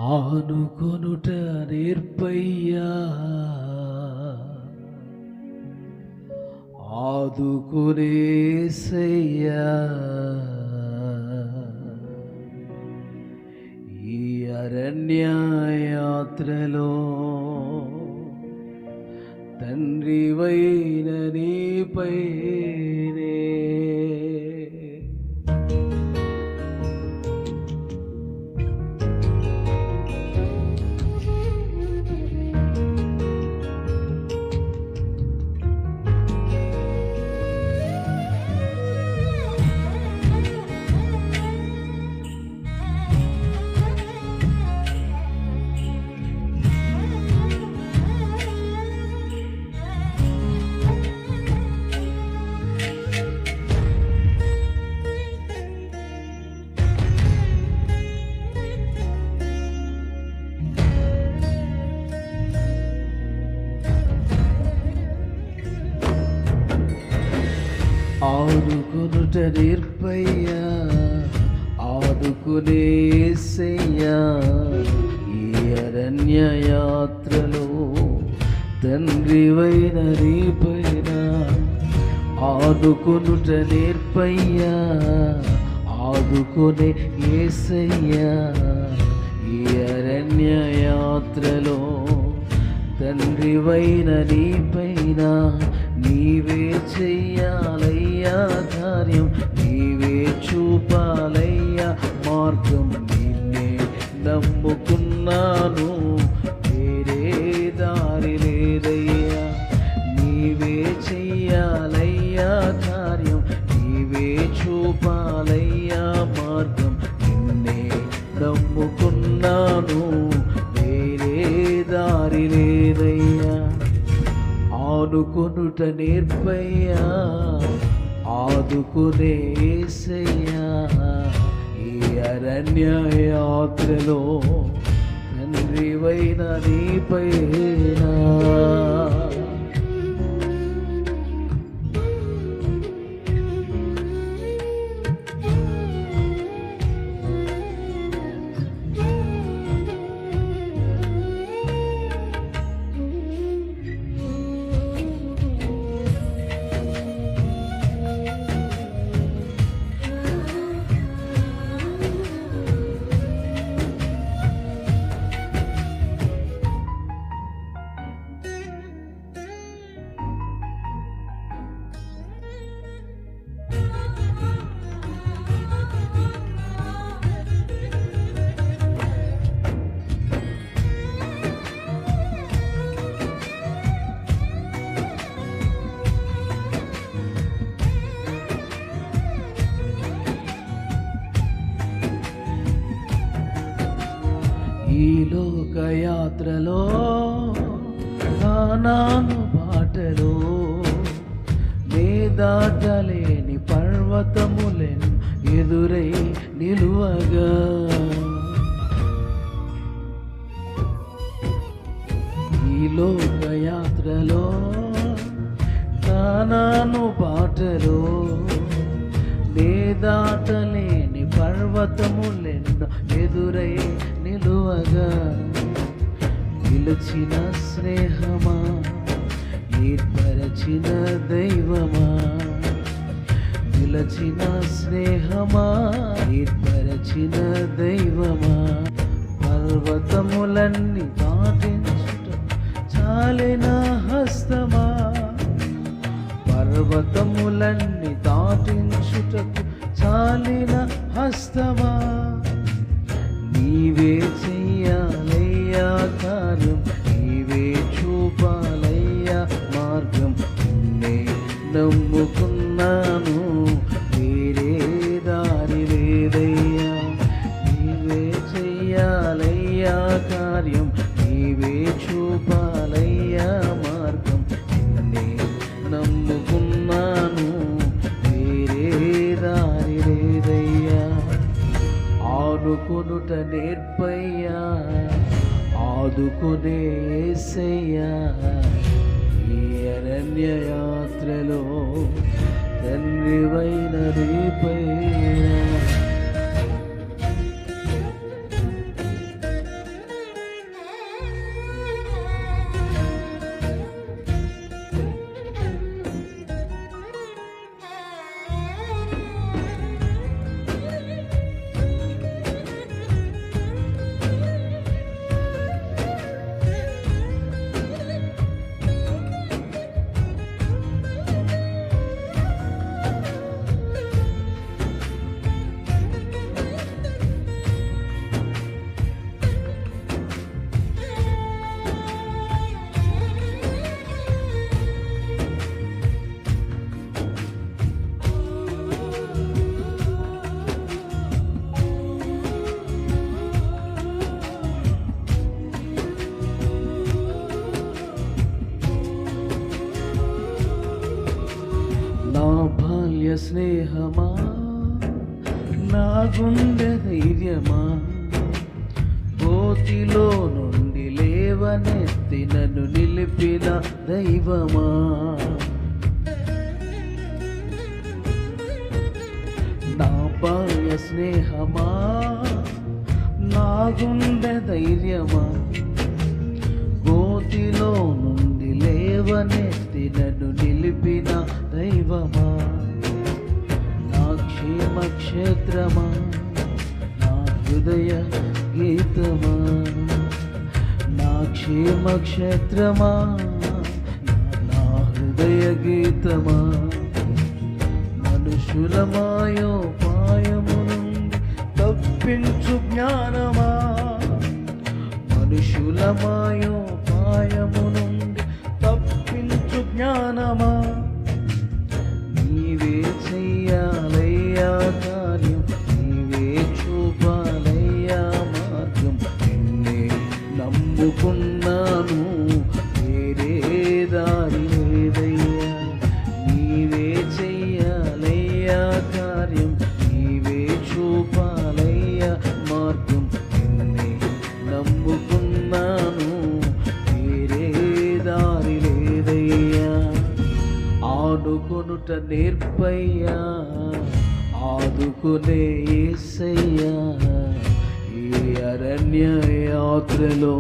ఆనుకొనుట నేర్పయ్యా, ఆదుకునేసయ్యా. ఈ అరణ్య యాత్రలో తండ్రివైన నీపైనే ఆదుకొనుట నేర్పయ్యా, ఆదుకునేసయ్యా. ఈ అరణ్య యాత్రలో తండ్రివైన నీపైన ఆదుకొనుట నేర్పయ్యా, ఆదుకునే యేసయ్యా. ఈ అరణ్య యాత్రలో తండ్రివైన నీపైన నీవే చెయ్యాలయ్యా కార్యం, నీవే చూపాలయ్యా మార్గం. నిన్నే నమ్ముకున్నాను, వేరే దారి లేదయ్యా. నీవే చెయ్యాలయ్యా కార్యం, నీవే చూపాలయ్యా మార్గం. నిన్నే నమ్ముకున్నాను, వేరే దారి లేదయ్యా. ఆనుకొనుట నేర్పయ్యా, ఆదుకునేసయ్యా. ఈ అరణ్య యాత్రలో తండ్రివైన నీపైన ఈ లోకయాత్రలో కానాను బాటలో నే దాటలేని పర్వతములెన్ ఎదురై నిలువగా. ఈ లోకయాత్రలో కానాను బాటలో నే దాటలేని పర్వతములెన్నో ఎదురై నిలువగా. పిలిచిన స్నేహమా, ఏర్పరచిన దైవమా, పిలిచిన స్నేహమా, ఏర్పరచిన దైవమా. పర్వతములన్నీ దాటించుట చాలిన హస్తమా, పర్వతములన్నీ దాటించుటకు చాలిన హస్తమా. నీవే చెయ్యాలయ్యా కార్యం, నీవే చూపాలయ్యా మార్గం. నిన్నే నమ్ముకున్నాను, వేరే దారి లేదయ్యా. నీవే చెయ్యాలయ్యా కార్యం, నీవే చూపాలయ్యా మార్గం. నిన్నే నమ్ముకున్నాను, వేరే దారి లేదయ్యా. ఆనుకొనుట నేర్పయ్యా, ఆదుకునేసయ్యా. ఈ అరణ్య యాత్రలో తండ్రివైన నీపైన స్నేహమా, నా గుండె ధైర్యమా, గోతిలో నుండి లేవనెత్తి నన్ను నిలిపిన దైవమా, నా బాల్య స్నేహమా, నా గుండె ధైర్యమా, గోతిలో నుండి లేవనెత్తి నన్ను నిలిపిన దైవమా, నా క్షేమ క్షేత్రమా, నా హృదయ గీతమా, నా క్షేమ క్షేత్రమా, నా హృదయ గీతమా, మనుషులమాయోపాయము నుండి తప్పించు జ్ఞానమా, మనుషులమాయోపాయము నుండి తప్పించు జ్ఞానమా, నీవే చెయ్యాలయ్యా కార్యం, నీవే చూపాలయ్యా మార్గం, నిన్నే నమ్ముకున్నాను, వేరే దారి లేదయ్యా, నీవే చెయ్యాలయ్యా కార్యం, నీవే చూపాలయ్యా మార్గం, నిన్నే నమ్ముకున్నాను, వేరే దారి లేదయ్యా. ఆడుకొనుట నేర్పయ్యా, ఆదుకునే యేసయ్యా, ఈ అరణ్య యాత్రలో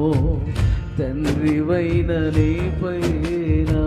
తండ్రివైన నీపైనా.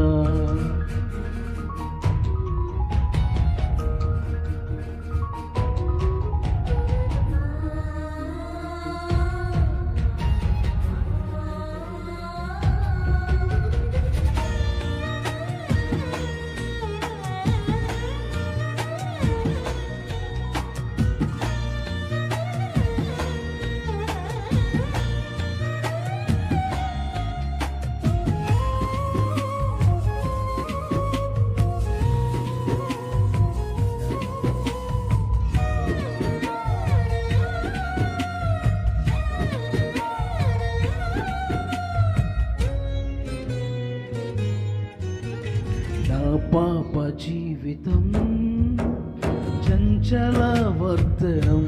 నా పాప జీవితం చంచల వర్తనం,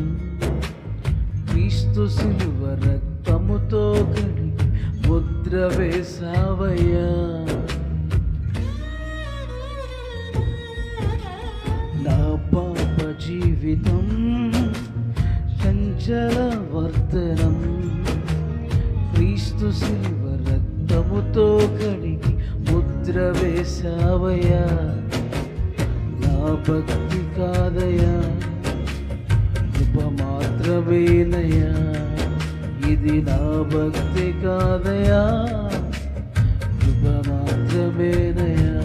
క్రీస్తు శిలువ రక్తముతో కడిగి ముద్ర వేసావయ్యా, నా పాప జీవితం చంచల వర్తనం, క్రీస్తు శిలువ రక్తముతో కడిగి ముద్ర వేసావయ్యా, నా భక్తి కాదయ్యా, కృప మాత్రమేనయ్యా, ఇది నా భక్తి కాదయ్యా, కృప మాత్రమేనయ్యా,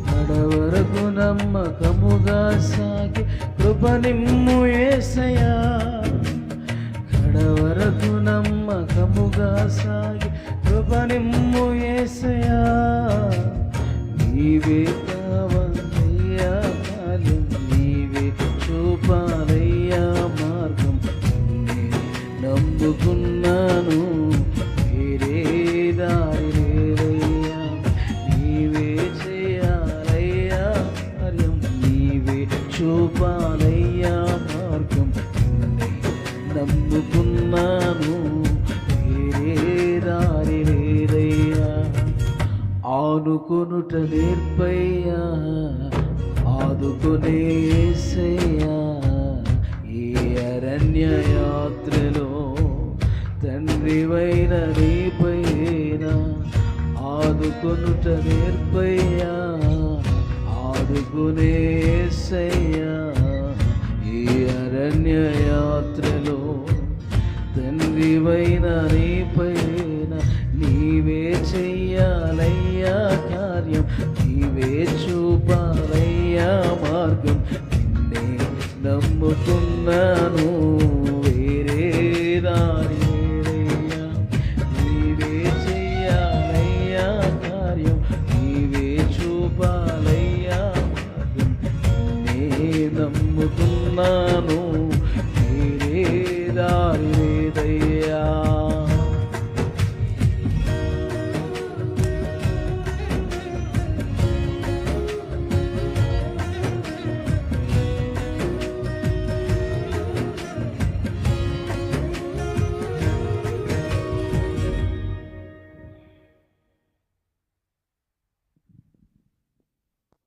కడవరకు నమ్మకముగా సాగి కృప నిమ్ము యేసయ్యా, కడవరకు నమ్మకముగా సాగి కృప నిమ్ము యేసయ్యా, నీవే కావాలయ్యా కాలం, నీవే చూపాలయ్యా మార్గం, నిన్నే నమ్ముకున్నాను, వేరే దారి లేదయ్యా, నీవే చేయాలయ్యా కార్యం, నీవే చూపాలయ్యా మార్గం, నిన్నే నమ్ముకున్నాను, వేరే దారి లేదయ్యా. ఆనుకొనుట నేర్పయ్యా, ఆదుకునే యేసయ్యా, ఈ అరణ్య యాత్రలో తండ్రివైన నీపైనా. ఆదుకొనుట నేర్పయ్యా, ఆదుకునే యేసయ్యా, ఈ అరణ్య యాత్రలో తండ్రివైన నీపైన. నీవే చెయ్యాలయ్యా కార్యం, నీవే చూపాలయ్యా మార్గం, నిన్నే నమ్ముకున్నాను, వేరే దారి లేదయ్యా. నీవే చెయ్యాలయ్యా కార్యం, నీవే చూపాలయ్యా మార్గం, నిన్నే నమ్ముకున్నాను,